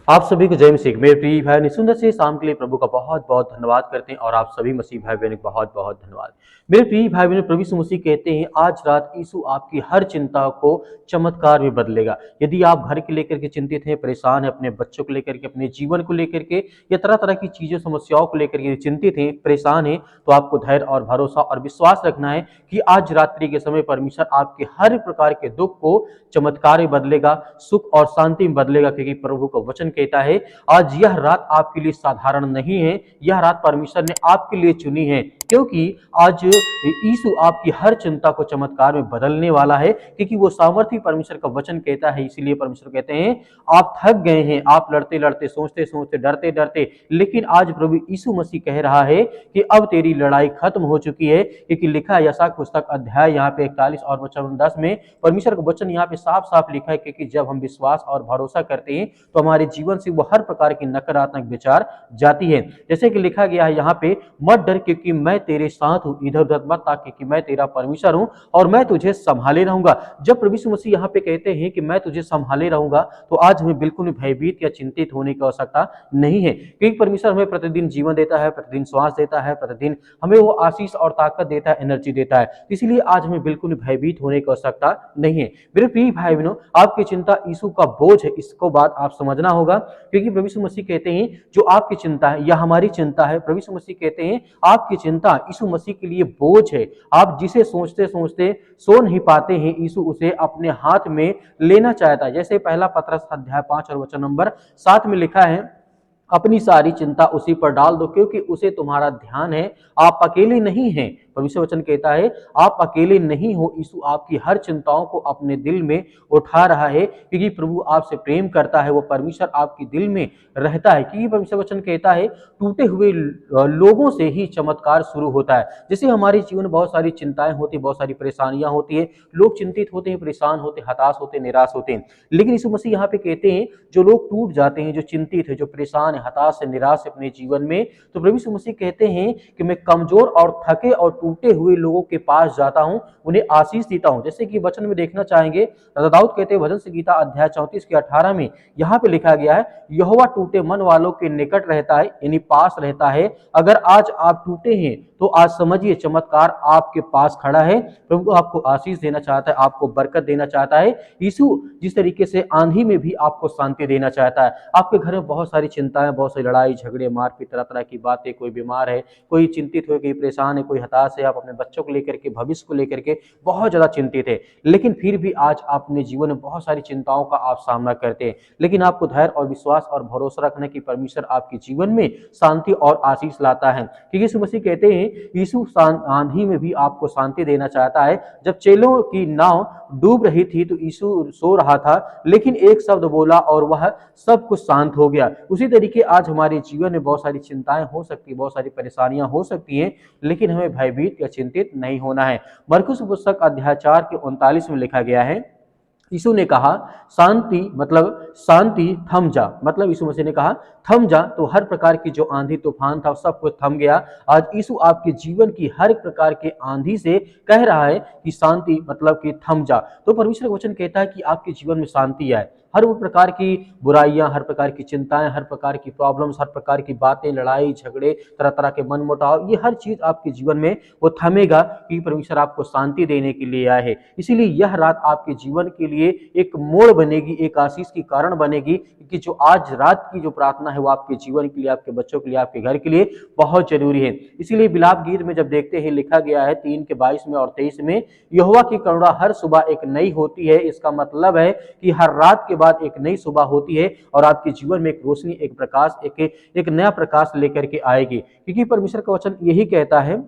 आप सभी को जय मसीह। मेरे प्रिय भाई ने सुंदर से शाम के लिए प्रभु का बहुत बहुत धन्यवाद करते हैं और आप सभी मसीह भाई बहनों को बहुत बहुत धन्यवाद। मेरे प्रिय भाई बहनों, प्रभु यीशु मसीह कहते हैं आज रात यीशु आपकी हर चिंता को चमत्कार में बदलेगा। यदि आप घर के लेकर के चिंतित हैं, परेशान हैं, अपने बच्चों को लेकर के, अपने जीवन को लेकर के या तरह तरह की चीजों समस्याओं को लेकर के चिंतित हैं, परेशान हैं, तो आपको धैर्य और भरोसा और विश्वास रखना है कि आज रात्रि के समय परमेश्वर आपके हर प्रकार के दुख को चमत्कार में बदलेगा, सुख और शांति में बदलेगा। क्योंकि प्रभु का वचन कहता है आज यह रात आपके लिए साधारण नहीं है, यह रात परमेश्वर ने आपके लिए चुनी है, क्योंकि आज यीशु आपकी हर चिंता को चमत्कार में बदलने वाला है। क्योंकि वो सामर्थी परमेश्वर का वचन कहता है, इसीलिए परमेश्वर कहते हैं आप थक गए हैं, आप लड़ते लड़ते, सोचते सोचते, डरते डरते, लेकिन आज प्रभु यीशु मसीह कह रहा है कि अब तेरी लड़ाई खत्म हो चुकी है। क्योंकि लिखा है यशायाह पुस्तक अध्याय यहाँ पे 41 और वचन 10 में परमेश्वर का वचन यहाँ पे साफ साफ लिखा है कि जब हम विश्वास और भरोसा करते हैं तो हमारे जीवन से वो हर प्रकार की नकारात्मक विचार जाती है। जैसे कि लिखा गया है यहाँ पे, मत डर क्योंकि मैं तेरे साथ हूँ, इधर उधर मत ताकि कि मैं तेरा परमेश्वर हूँ और मैं तुझे संभाले रहूंगा। जब प्रभु यीशु मसीह यहाँ पे कहते हैं कि मैं तुझे संभाले रहूंगा, तो आज हमें बिल्कुल भयभीत या चिंतित होने की आवश्यकता नहीं है। क्योंकि परमेश्वर हमें प्रतिदिन जीवन देता है, प्रतिदिन श्वास देता है, प्रतिदिन हमें वो आशीष और ताकत देता है, एनर्जी देता है। इसीलिए आज हमें बिल्कुल भयभीत होने की आवश्यकता नहीं है। मेरे प्रिय भाई बहनों, आपकी चिंता यीशु का बोझ है, इसको बात आप समझना होगा। क्योंकि प्रभु यीशु मसीह कहते हैं जो आपकी चिंता है या हमारी चिंता है, प्रभु यीशु मसीह कहते हैं आपकी चिंता यीशु मसीह के लिए बोझ है। आप जिसे सोचते सोचते सो नहीं पाते हैं, यीशु उसे अपने हाथ में लेना चाहता है। जैसे पहला पत्रस अध्याय 5 और वचन नंबर 7 में लिखा है, अपनी सारी चिंता उसी पर डाल दो क्योंकि उसे तुम्हारा ध्यान है, आप अकेले नहीं हैं। परमेश्वर वचन कहता है आप अकेले नहीं हो, यीशु आपकी हर चिंताओं को अपने दिल में उठा रहा है। क्योंकि प्रभु आपसे प्रेम करता है, वो परमेश्वर आपके दिल में रहता है। क्योंकि परमेश्वर वचन कहता है टूटे हुए लोगों से ही चमत्कार शुरू होता है। जैसे हमारे जीवन में बहुत सारी चिंताएं होती, बहुत सारी परेशानियां होती है, लोग चिंतित होते हैं, परेशान होते, हताश होते, निराश होते हैं। लेकिन यीशु मसीह यहाँ पे कहते हैं जो लोग टूट जाते हैं, जो चिंतित है, जो परेशान है, हताश है, निराश है अपने जीवन में, तो प्रभु यीशु मसीह कहते हैं कि मैं कमजोर और थके और टूटे हुए लोगों के पास जाता हूं, उन्हें आशीष देता हूं। जैसे कि वचन में देखना चाहेंगे, राजा दाऊद कहते हैं भजन संगीता अध्याय 34 के 18 में यहाँ पे लिखा गया है, यहोवा टूटे मन वालों के निकट रहता है, यानी पास रहता है। अगर आज आप टूटे हैं तो आज समझिए चमत्कार आपके पास खड़ा है। प्रभु आपको आशीष देना चाहता है, आपको बरकत देना चाहता है। यीशु जिस तरीके से आंधी में भी आपको शांति देना चाहता है। आपके घर में बहुत सारी चिंताएं, बहुत सारी लड़ाई झगड़े, मारपीट, तरह तरह की बातें, कोई बीमार है, कोई चिंतित हो, कोई परेशान है, कोई हताश है, आप अपने बच्चों को लेकर के, भविष्य को लेकर के बहुत ज्यादा चिंतित है। लेकिन फिर भी आज अपने जीवन में बहुत सारी चिंताओं का आप सामना करते हैं। लेकिन आपको धैर्य और विश्वास और भरोसा रखना कि परमेश्वर आपके जीवन में शांति और आशीष लाता है। क्योंकि यीशु मसीह कहते हैं यीशु आंधी में भी आपको शांति देना चाहता है। जब चेलों की नाव डूब रही थी तो यीशु सो रहा था, लेकिन एक शब्द बोला और वह सब कुछ शांत हो गया। उसी तरीके आज हमारे जीवन में बहुत सारी चिंताएं हो सकती है, बहुत सारी परेशानियां हो सकती हैं, लेकिन हमें भयभीत या चिंतित नहीं होना है। मरकुस पुस्तक अध्याय 4 के 39 में लिखा गया है, यीशु ने कहा शांति मतलब शांति थम जा, मतलब यीशु मसीह ने कहा थम जा, तो हर प्रकार की जो आंधी तूफान था सब कुछ थम गया। आज यीशु आपके जीवन की हर एक प्रकार के आंधी से कह रहा है कि शांति मतलब कि थम जा। तो परमेश्वर का वचन कहता है कि आपके जीवन में शांति आए। हर वो प्रकार की बुराइयां, हर प्रकार की चिंताएं, हर प्रकार की प्रॉब्लम्स, हर प्रकार की बातें, लड़ाई झगड़े, तरह तरह के मनमुटाव, ये हर चीज आपके जीवन में वो थमेगा कि परमेश्वर आपको शांति देने के लिए आए है। इसीलिए यह रात आपके जीवन के लिए एक मोड़ बनेगी, एक आशीष की कारण बनेगी। कि जो आज रात की जो प्रार्थना है वो आपके जीवन के लिए, आपके बच्चों के लिए, आपके घर के लिए बहुत जरूरी है। इसीलिए बिलाप गीत में जब देखते हैं लिखा गया है 3 के 22 में और 23 में, यहोवा की करुणा हर सुबह एक नई होती है। इसका मतलब है कि हर रात के बाद एक नई सुबह होती है और आपके जीवन में एक रोशनी, एक प्रकाश, एक नया प्रकाश लेकर के आएगी। क्योंकि परमेश्वर का वचन यही कहता है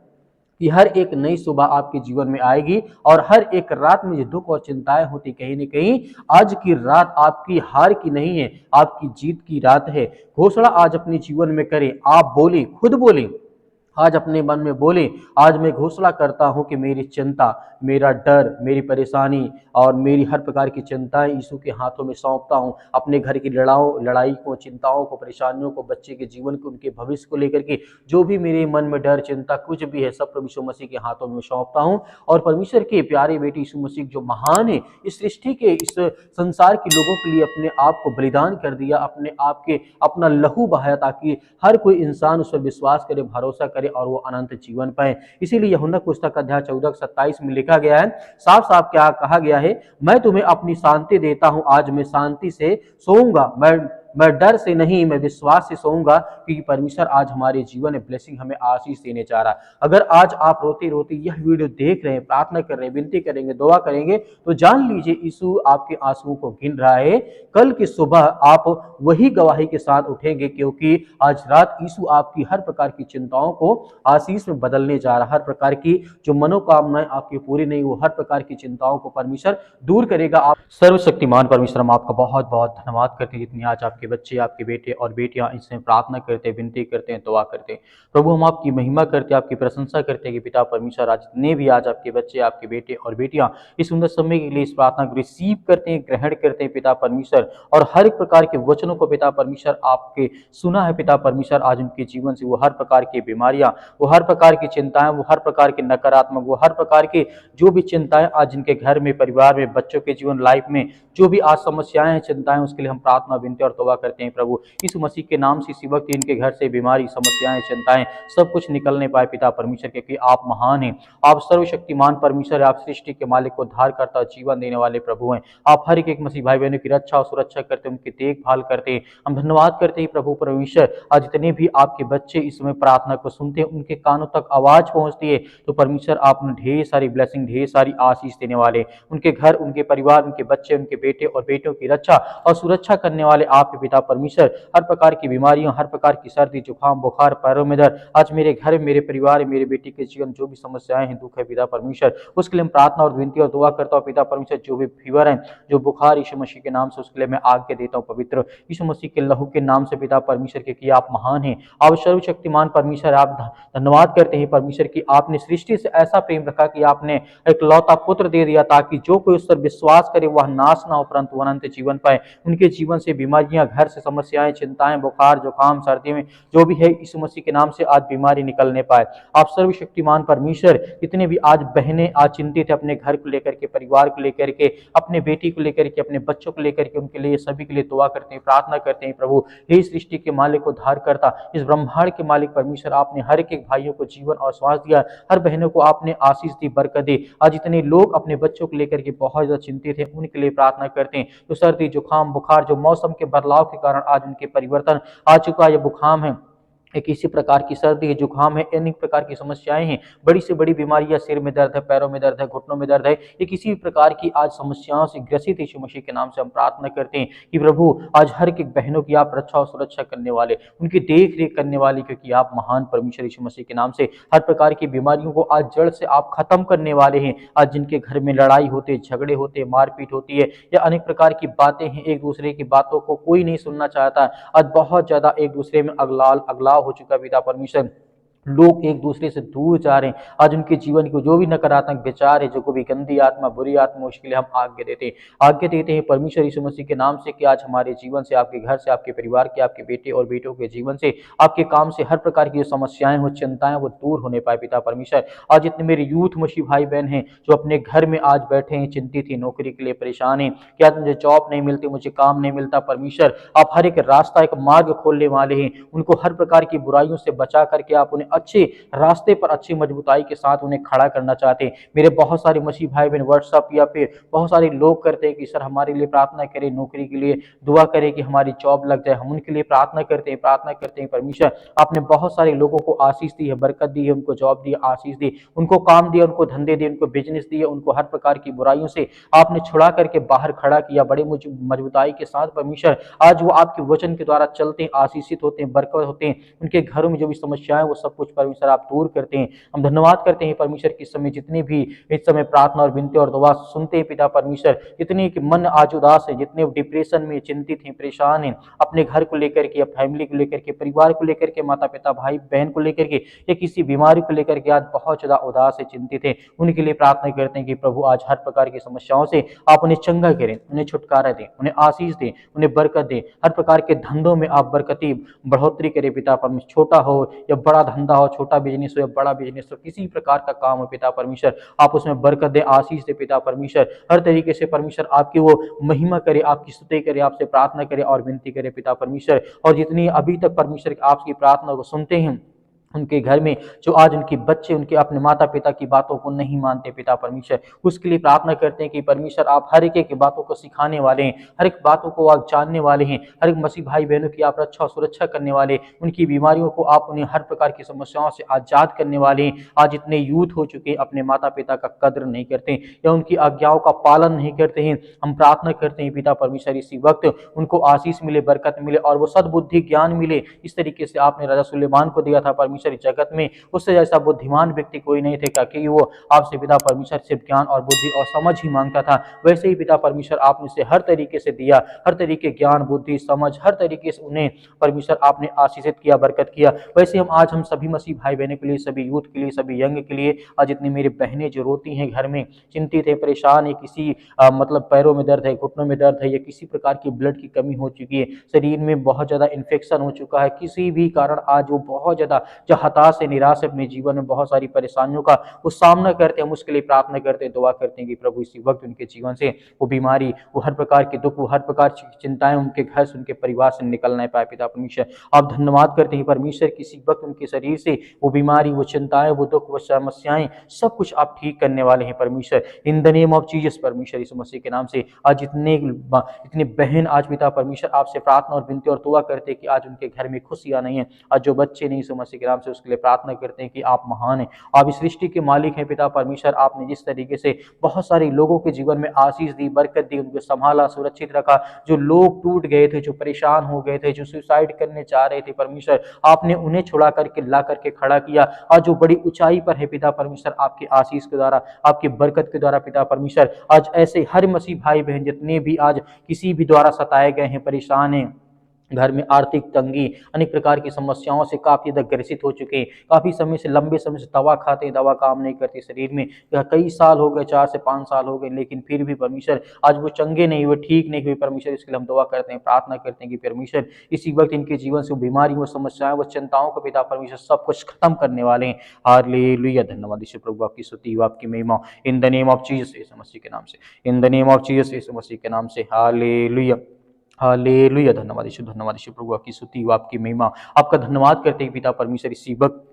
कि हर एक नई सुबह आपके जीवन में आएगी और हर एक रात में जो दुख और चिंताएं होती, कहीं न कहीं आज की रात आपकी हार की नहीं है, आपकी जीत की रात है। घोषणा आज अपने जीवन में करें, आप बोले, खुद बोले, आज अपने मन में बोले, आज मैं घोषणा करता हूं कि मेरी चिंता, मेरा डर, मेरी परेशानी और मेरी हर प्रकार की चिंताएं यीशु के हाथों में सौंपता हूं। अपने घर की लड़ाई को, चिंताओं को, परेशानियों को, बच्चे के जीवन को, उनके भविष्य को लेकर के जो भी मेरे मन में डर, चिंता कुछ भी है, सब प्रभु यीशु मसीह के हाथों में सौंपता हूं। और परमेश्वर के प्यारे बेटे यीशु मसीह जो महान है, इस सृष्टि के, इस संसार के लोगों के लिए अपने आप को बलिदान कर दिया, अपने आप के अपना लहू बहाया, ताकि हर कोई इंसान उस पर विश्वास करे, भरोसा करे और वो अनंत जीवन पाए। इसीलिए यूहन्ना पुस्तक अध्याय 14-27 में लिखा गया है, साफ साफ क्या कहा गया है, मैं तुम्हें अपनी शांति देता हूं, आज मैं शांति से सोऊंगा, मैं डर से नहीं, मैं विश्वास से सोऊंगा, क्योंकि परमेश्वर आज हमारे जीवन में ब्लेसिंग, हमें आशीष देने जा रहा है। अगर आज आप रोते रोते यह वीडियो देख रहे हैं, प्रार्थना कर रहे हैं, विनती करेंगे, दुआ करेंगे, तो जान लीजिए यीशु आपके आंसुओं को गिन रहा है। कल की सुबह आप वही गवाही के साथ उठेंगे, क्योंकि आज रात यीशु आपकी हर प्रकार की चिंताओं को आशीष में बदलने जा रहा है। हर प्रकार की जो मनोकामनाएं आपकी पूरी नहीं, वो हर प्रकार की चिंताओं को परमेश्वर दूर करेगा। आप सर्वशक्तिमान परमेश्वर, हम आपका बहुत बहुत धन्यवाद करते हैं, जितनी आज आपके बच्चे, आपके बेटे और बेटियां इसमें प्रार्थना करते हैं, विनती करते हैं, दुआ करते हैं। प्रभु, हम आपकी महिमा करते हैं, आपकी प्रशंसा करते हैं कि पिता परमेश्वर, आज जितने भी आज आपके बच्चे, आपके बेटे और बेटियां इस सुंदर समय के लिए इस प्रार्थना को रिसीव करते हैं, ग्रहण करते हैं पिता परमेश्वर, और हर एक प्रकार के वचनों को पिता परमेश्वर आपके सुना है पिता परमेश्वर, आज उनके जीवन से वो हर प्रकार की बीमारियां, वो हर प्रकार की चिंताएं, वो हर प्रकार के नकारात्मक, वो हर प्रकार के जो भी चिंताएं आज जिनके घर में, परिवार में, बच्चों के जीवन लाइफ में जो भी आज समस्याएं हैं, चिंताएं, उसके लिए हम प्रार्थना, विनती और तौबा करते हैं। प्रभु, इस मसीह के नाम से इसी वक्त इनके घर से बीमारी, समस्याएं, चिंताएं सब कुछ निकलने पाए पिता परमेश्वर, क्योंकि आप महान हैं, आप सर्वशक्तिमान परमेश्वर, आप सृष्टि के मालिक को उद्धार करता, जीवन देने वाले प्रभु हैं। आप हर एक मसीह भाई बहनों की रक्षा और सुरक्षा करते, उनकी देखभाल करते। हम धन्यवाद करते हैं प्रभु परमेश्वर, आज जितने भी आपके बच्चे इस समय प्रार्थना को सुनते हैं, उनके कानों तक आवाज पहुंचती है, तो परमेश्वर आप उन्हें ढेर सारी ब्लेसिंग, ढेर सारी आशीष देने वाले, उनके घर, उनके परिवार, उनके बच्चे, उनके बेटे और बेटियों की रक्षा और सुरक्षा करने वाले आपके पिता परमेश्वर, हर प्रकार की बीमारियों, हर प्रकार की सर्दी, जुकाम, बुखार, पैरों में दर्द, आज मेरे घर, मेरे परिवार, मेरे बेटी के जीवन जो भी समस्याएं हैं, दुख है पिता परमेश्वर, उसके लिए हम प्रार्थना और विनती और दुआ करता हूँ पिता परमेश्वर। जो भी फीवर है, जो बुखार, यीशु मसीह के नाम से उसके लिए मैं आज्ञा देता हूँ पवित्र यीशु मसीह के लहू के नाम से पिता परमेश्वर के, कि आप महान हैं, आप सर्वशक्तिमान परमेश्वर। आप धन्यवाद करते हैं परमेश्वर की आपने सृष्टि से ऐसा प्रेम रखा कि आपने एक लौता पुत्र दे दिया, ताकि जो कोई उस पर विश्वास करे वह नाश ना हो, परंतु अनंत जीवन पाए। उनके जीवन से बीमारियां, घर से समस्याएं, चिंताएं, बुखार, जुकाम, सर्दी में जो भी है, यीशु मसीह के नाम से आज बीमारी निकलने पाए। आप सर्वशक्तिमान परमेश्वर, जितने भी आज बहनें आज चिंतित है अपने घर को लेकर के, परिवार को लेकर के, अपने बेटी को लेकर के, अपने बच्चों को लेकर के, उनके लिए सभी के लिए दुआ करते हैं, प्रार्थना करते हैं। प्रभु, हे सृष्टि के मालिक, उद्धार करता, इस ब्रह्मांड के मालिक परमेश्वर, आपने हर एक भाइयों को जीवन और श्वास दिया, हर बहनों को आपने आशीष दी, बरकत दी। आज इतने लोग अपने बच्चों को लेकर के बहुत ज्यादा चिंतित है, उनके लिए प्रार्थना करते हैं। जो सर्दी, जुकाम, बुखार, जो मौसम के बदलाव के कारण आज उनके परिवर्तन आ चुका, यह बुखार है, एक इसी प्रकार की सर्दी है, जुकाम है, अनेक प्रकार की समस्याएं हैं, बड़ी से बड़ी बीमारियां, सिर में दर्द है, पैरों में दर्द है, घुटनों में दर्द है, ये किसी भी प्रकार की आज समस्याओं से ग्रसित यीशु मसीह के नाम से हम प्रार्थना करते हैं कि प्रभु, आज हर एक बहनों की आप रक्षा और सुरक्षा करने वाले, उनकी देख रेख करने वाले, क्योंकि आप महान परमेश्वर यीशु मसीह के नाम से हर प्रकार की बीमारियों को आज जड़ से आप खत्म करने वाले हैं। आज जिनके घर में लड़ाई होते, झगड़े होते, मारपीट होती है, या अनेक प्रकार की बातें हैं, एक दूसरे की बातों को कोई नहीं सुनना चाहता, आज बहुत ज्यादा एक दूसरे में अगलाव हो चुका पिता परमेश्वर, लोग एक दूसरे से दूर जा रहे हैं। आज उनके जीवन को जो भी नकारात्मक विचार है, जो कोई भी गंदी आत्मा, बुरी आत्मा, उसके लिए हम आज्ञा देते हैं परमेश्वर यीशु मसीह के नाम से, कि आज हमारे जीवन से, आपके घर से, आपके परिवार के, आपके बेटे और बेटों के जीवन से, आपके काम से हर प्रकार की जो समस्याएं हो, चिंताएं, वो दूर होने पाए पिता परमेश्वर। आज जितने मेरे यूथ मसीह भाई बहन हैं जो अपने घर में आज बैठे हैं, चिंतित हैं, नौकरी के लिए परेशान हैं, क्या मुझे जॉब नहीं मिलती, मुझे काम नहीं मिलता, परमेश्वर आप हर एक रास्ता, एक मार्ग खोलने वाले हैं, उनको हर प्रकार की बुराइयों से बचा करके आप उन्हें अच्छे रास्ते पर, अच्छी मजबूताई के साथ उन्हें खड़ा करना चाहते हैं। मेरे बहुत सारे मसीह भाई बहन व्हाट्सएप या फिर बहुत सारे लोग करते हैं कि सर हमारे लिए प्रार्थना करें, नौकरी के लिए दुआ करें कि हमारी जॉब लग जाए। हम उनके लिए प्रार्थना करते हैं परमेश्वर, आपने बहुत सारे लोगों को आशीष दी है, बरकत दी है, उनको जॉब दी, आशीष दी, उनको काम दिया, उनको धंधे दिए, उनको बिजनेस दिए, उनको हर प्रकार की बुराइयों से आपने छुड़ा करके बाहर खड़ा किया बड़े मजबूताई के साथ परमेश्वर। आज वो आपके वचन के द्वारा चलते हैं, आशीषित होते हैं, बरकत होते हैं, उनके घरों में जो भी समस्याएं वो सब कुछ कुछ परमेश्वर आप दूर करते हैं। हम धन्यवाद करते हैं परमेश्वर कि इस समय जितने भी इस समय प्रार्थना और विनती और दुआ सुनते हैं पिता परमेश्वर, जितने कि मन आज उदास है, जितने डिप्रेशन में चिंतित हैं, परेशान हैं, अपने घर को लेकर के या फैमिली को लेकर के, परिवार को लेकर के, माता पिता भाई बहन को लेकर के या किसी बीमारी को लेकर के आज बहुत ज्यादा उदास है, चिंतित है, उनके लिए प्रार्थना करते हैं कि प्रभु आज हर प्रकार की समस्याओं से आप उन्हें चंगा करें, उन्हें छुटकारा दें, उन्हें आशीष दें, उन्हें बरकत दें, हर प्रकार के धंधों में आप बरकती बढ़ोतरी करें पिता परमेश्वर। छोटा हो या बड़ा धंधा हो, छोटा बिजनेस हो या बड़ा बिजनेस हो, किसी प्रकार का काम हो पिता परमेश्वर, आप उसमें बरकत दे, आशीष दे पिता परमेश्वर। हर तरीके से परमेश्वर आपकी वो महिमा करे, आपकी स्तुति करे, आपसे प्रार्थना करे और विनती करे पिता परमेश्वर। और जितनी अभी तक परमेश्वर आपकी प्रार्थना को सुनते हैं, उनके घर में जो आज उनके बच्चे उनके अपने माता पिता की बातों को नहीं मानते पिता परमेश्वर, उसके लिए प्रार्थना करते हैं कि परमेश्वर आप हर एक की बातों को सिखाने वाले हैं, हर एक बातों को आप जानने वाले हैं, हर एक मसीह भाई बहनों की आप रक्षा और सुरक्षा करने वाले, उनकी बीमारियों को आप उन्हें हर प्रकार की समस्याओं से आजाद करने वाले हैं। आज इतने यूथ हो चुके अपने माता पिता का कद्र नहीं करते या उनकी आज्ञाओं का पालन नहीं करते हैं। हम प्रार्थना करते हैं पिता परमेश्वर इसी वक्त उनको आशीष मिले, बरकत मिले और वो सद्बुद्धि ज्ञान मिले। इस तरीके से आपने राजा सुलेमान को दिया था परमेश्वर जगत में, उससे जैसा बुद्धिमान व्यक्ति कोई नहीं थे, क्योंकि वो आपसे पिता परमेश्वर सिर्फ ज्ञान और बुद्धि और समझ ही मांगता था। वैसे ही पिता परमेश्वर आपने से हर तरीके से दिया, हर तरीके ज्ञान बुद्धि समझ हर तरीके से उन्हें परमेश्वर आपने आशीषित किया, बरकत किया। वैसे हम सभी मसीह भाई बहनों के लिए, सभी यूथ के लिए, सभी यंग के लिए, आज जितनी मेरी बहनें जो रोती हैं घर में, चिंतित है, परेशान है, किसी मतलब पैरों में दर्द है, घुटनों में दर्द है या किसी प्रकार की ब्लड की कमी हो चुकी है, शरीर में बहुत ज्यादा इन्फेक्शन हो चुका है, किसी भी कारण आज वो बहुत ज्यादा जो हताश है, निराश है, अपने जीवन में बहुत सारी परेशानियों का वो सामना करते हैं, हम उसके लिए प्रार्थना करते हैं, दुआ करते हैं कि प्रभु इसी वक्त उनके जीवन से वो बीमारी, वो हर प्रकार के दुख, वो हर प्रकार की चिंताएं उनके घर से, उनके परिवार से निकल नहीं पाए पिता परमेश्वर। आप धन्यवाद करते हैं परमेश्वर, किसी वक्त उनके शरीर से वो बीमारी, वो चिंताएं, वो दुख, वो समस्याएं सब कुछ आप ठीक करने वाले हैं परमेश्वर। इन द नेम ऑफ जीसस परमेश्वर, यीशु मसीह के नाम से आज इतने बहन आज पिता परमेश्वर आपसे प्रार्थना और विनती और दुआ करते हैं कि आज उनके घर में खुशियां नहीं है, आज जो बच्चे नहीं यीशु मसीह के नाम से उसके लिए प्रार्थना करते हैं कि आप महान हैं, आप इस सृष्टि के मालिक हैं पिता परमेश्वर। आपने जिस तरीके से बहुत सारे लोगों के जीवन में आशीष दी, बरकत दी, उनको संभाला, सुरक्षित रखा, जो लोग टूट गए थे, जो परेशान हो गए थे, जो सुसाइड करने चाह रहे थे परमेश्वर, आपने उन्हें छुड़ा करके ला करके खड़ा किया। आज जो बड़ी ऊंचाई पर है पिता परमेश्वर, आपके आशीष के द्वारा, आपकी बरकत के द्वारा पिता परमेश्वर, आज ऐसे हर मसीह भाई बहन जितने भी आज किसी भी द्वारा सताए गए हैं, परेशान हैं, घर में आर्थिक तंगी, अनेक प्रकार की समस्याओं से काफी ज्यादा ग्रसित हो चुके हैं, काफी समय से लंबे समय से दवा खाते हैं, दवा काम नहीं करती शरीर में, या कई साल हो गए, 4 से 5 साल हो गए, लेकिन फिर भी परमेश्वर आज वो चंगे नहीं हुए, ठीक नहीं हुए परमेश्वर। इसके लिए हम दुआ करते हैं, प्रार्थना करते हैं कि परमेश्वर इसी वक्त इनके जीवन से वो बीमारी, वो समस्याएं, वो चिंताओं को पिता परमेश्वर सब कुछ खत्म करने वाले हैं। हालेलुया, धन्यवाद यीशु प्रभु, आपकी स्तुति, आपकी महिमा in the name of Jesus Yeshu Masih के नाम से, in the name of Jesus Yeshu Masih के नाम से। हालेलुया, हालेलुया, धन्यवाद यीशु प्रभु, आपकी स्तुति, आपकी महिमा, आपका धन्यवाद करते हैं पिता परमेश्वर। इसी वक्त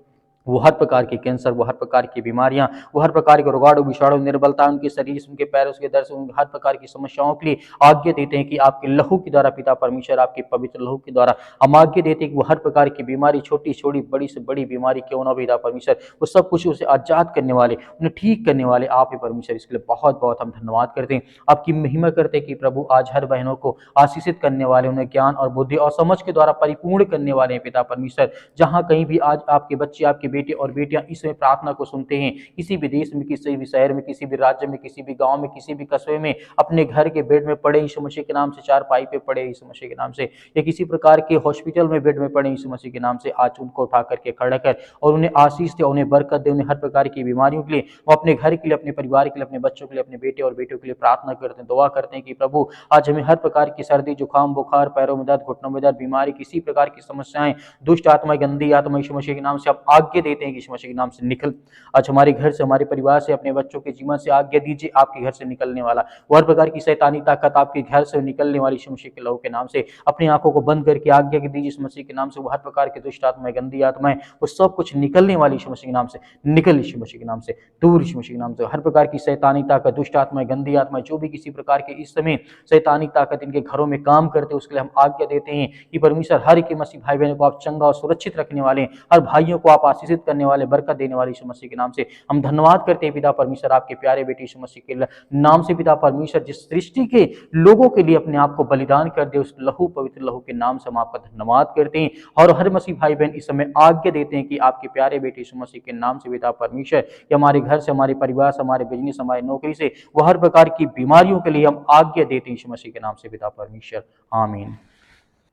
वो हर प्रकार के कैंसर, वो हर प्रकार की बीमारियां, वो हर प्रकार के रोगाणु विषाणु, निर्बलता उनके शरीर से, उनके पैरों के दर्द से, उनके हर प्रकार की समस्याओं के लिए आज्ञा देते हैं कि आपके लहू के द्वारा पिता परमेश्वर, आपके पवित्र लहू के द्वारा हम आज्ञा देते हैं कि वो हर प्रकार की बीमारी, छोटी छोटी बड़ी से बड़ी बीमारी क्यों ना पिता परमेश्वर, वो सब कुछ उसे आजाद करने वाले, उन्हें ठीक करने वाले आप ही परमेश्वर। इसके लिए बहुत बहुत हम धन्यवाद करते हैं, आपकी महिमा करते हैं कि प्रभु आज हर बहनों को आशीषित करने वाले, उन्हें ज्ञान और बुद्धि और समझ के द्वारा परिपूर्ण करने वाले हैं पिता परमेश्वर। जहाँ कहीं भी आज आपके बच्चे, आपके बेटे और बेटियां इसमें प्रार्थना को सुनते हैं, किसी भी देश में, किसी भी शहर में, किसी भी राज्य में, किसी भी गांव में, किसी भी कस्बे में, अपने घर के बेड में पड़े यीशु मसीह के नाम से, चारपाई पे पड़े यीशु मसीह के नाम से, या किसी प्रकार के हॉस्पिटल में बेड में पड़े यीशु मसीह के नाम से, आज उनको उठा करके खड़ा कर और उन्हें आशीष दे, उन्हें बरकत दे, उन्हें हर प्रकार की बीमारियों के लिए, वो अपने घर के लिए, अपने परिवार के लिए, अपने बच्चों के लिए, अपने बेटे और बेटियों के लिए प्रार्थना करते हैं, दुआ करते हैं कि प्रभु आज हमें हर प्रकार की सर्दी, जुकाम, बुखार, पैरों में दर्द, घुटनों में दर्द, बीमारी, किसी प्रकार की समस्याएं, दुष्ट आत्मा, गंदी आत्मा यीशु मसीह के नाम से आप आज्ञा देते हैं कि यीशु मसीह के नाम से निकल। आज हमारे घर से, हमारे परिवार से, अपने बच्चों के जीवन से आज्ञा दीजिए, आपके घर से निकलने वाला वो हर प्रकार की शैतानी ताकत आपके घर से निकलने वाली यीशु मसीह के लहू के नाम से, अपनी आंखों को बंद करके आज्ञा दीजिए यीशु मसीह के नाम से, वो हर प्रकार के दुष्ट आत्माएं, गंदी आत्माएं, वो सब कुछ निकलने वाली यीशु मसीह के नाम से, निकल यीशु मसीह के नाम से, दूर यीशु मसीह के नाम से, हर प्रकार की शैतानी ताकत, दुष्ट आत्माएं, गंदी आत्माएं, जो भी किसी प्रकार के इस समय शैतानी ताकत इनके घरों में काम करते, उसके लिए हम आज्ञा देते हैं कि परमेश्वर हर एक मसीह भाई बहनों को आप चंगा और सुरक्षित रखने वाले हैं, हर भाइयों को आप आशीषित आशीषित करने वाले, बरकत देने वाले यीशु मसीह के नाम से हम धन्यवाद करते हैं पिता परमेश्वर, आपके प्यारे बेटे यीशु मसीह के नाम से पिता परमेश्वर, जिस सृष्टि के लोगों के लिए अपने आप को बलिदान कर दे, उस लहू, पवित्र लहू के नाम से हम आपका धन्यवाद करते हैं। और हर मसीह भाई बहन इस समय आज्ञा देते हैं कि आपके प्यारे बेटे यीशु मसीह के नाम से पिता परमेश्वर, कि हमारे घर से, हमारे परिवार से, हमारे बिजनेस, हमारी नौकरी से, वह हर प्रकार की बीमारियों के लिए हम आज्ञा देते हैं यीशु मसीह के नाम से पिता परमेश्वर, आमीन।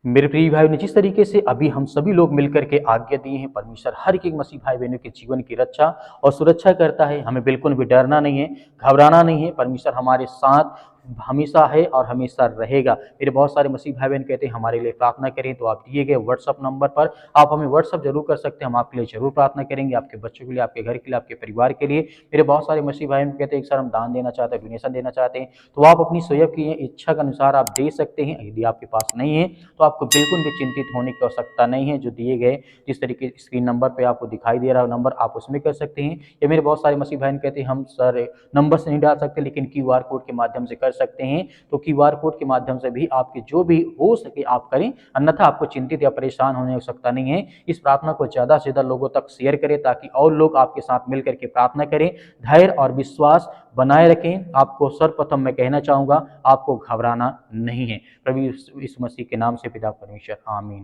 मेरे प्रिय भाई ने जिस तरीके से अभी हम सभी लोग मिलकर के आज्ञा दिए हैं, परमेश्वर हर एक मसीह भाई बहनों के जीवन की रक्षा और सुरक्षा करता है। हमें बिल्कुल भी डरना नहीं है, घबराना नहीं है। परमेश्वर हमारे साथ हमेशा है और हमेशा रहेगा। मेरे बहुत सारे मसीह भाई बहन कहते हैं हमारे लिए प्रार्थना करें, तो आप दिए गए व्हाट्सअप नंबर पर आप हमें व्हाट्सअप जरूर कर सकते हैं। हम आपके लिए जरूर प्रार्थना करेंगे, आपके बच्चों के लिए, आपके घर के लिए, आपके परिवार के लिए। मेरे बहुत सारे मसीह भाई बहन कहते हैं सर हम दान देना चाहते हैं, डोनेशन देना चाहते हैं, तो आप अपनी स्वयं की इच्छा के अनुसार आप दे सकते हैं। यदि आपके पास नहीं है तो आपको बिल्कुल भी चिंतित होने की आवश्यकता नहीं है। जो दिए गए जिस तरीके स्क्रीन नंबर पे आपको दिखाई दे रहा है नंबर, आप उसमें कर सकते हैं। या मेरे बहुत सारे मसीह बहन कहते हैं हम सर नंबर से नहीं डाल सकते, लेकिन क्यूआर कोड के माध्यम से कर सकते हैं। तो क्यूआर कोड के माध्यम से भी आपके जो भी हो सके आप करें, अन्यथा आपको चिंतित या परेशान होने की आवश्यकता नहीं है। इस प्रार्थना को ज़्यादा से ज़्यादा लोगों तक शेयर करें, ताकि और लोग आपके साथ मिलकर के प्रार्थना करें। धैर्य और विश्वास बनाए रखें। आपको सर्वप्रथम मैं कहना चाहूँगा, आपको घबराना नहीं है। प्रभु यीशु मसीह के नाम से पिता परमेश्वर, आमीन।